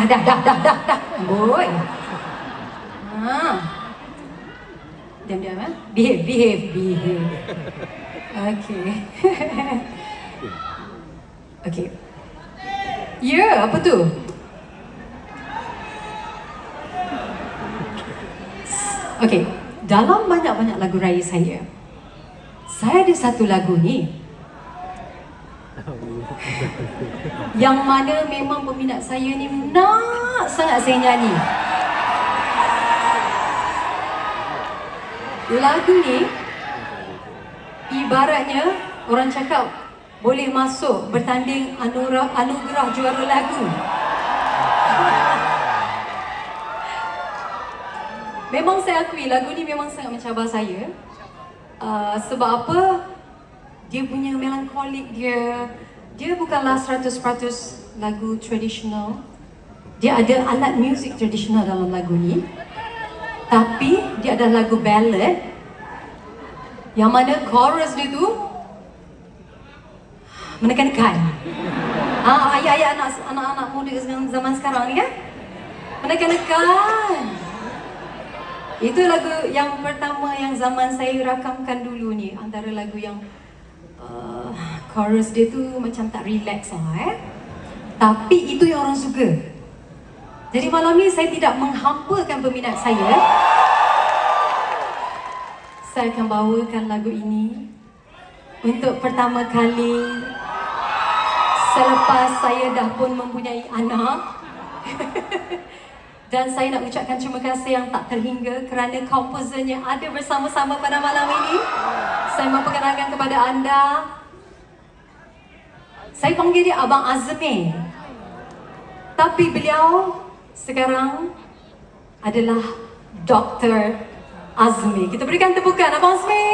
Dah. Boy. Diam-diam ya. Behave. Okay. Okay. Ya, apa tu? Okay. Dalam banyak-banyak lagu raya saya ada satu lagu ni yang mana memang peminat saya ni nak sangat saya nyanyi. Lagu ni ibaratnya orang cakap boleh masuk bertanding anugerah juara lagu. Memang saya akui lagu ni memang sangat mencabar saya. Sebab apa? Dia punya melankolik dia bukanlah 100% lagu tradisional. Dia ada alat muzik tradisional dalam lagu ni. Tapi dia adalah lagu ballad yang mana chorus dia tu menekan-nekan. Ayat-ayat anak-anak muda zaman sekarang ni kan? Menekan-nekan. Itu lagu yang pertama yang zaman saya rakamkan dulu ni. Antara lagu yang chorus dia tu macam tak relax lah Tapi itu yang orang suka. Jadi malam ni saya tidak menghampakan peminat saya. Saya akan bawakan lagu ini untuk pertama kali selepas saya dah pun mempunyai anak. Dan saya nak ucapkan terima kasih yang tak terhingga kerana komposernya ada bersama-sama pada malam ini. Saya memperkenalkan kepada anda, saya panggil dia Abang Azmi, tapi beliau sekarang adalah Dr. Azmi. Kita berikan tepukan Abang Azmi.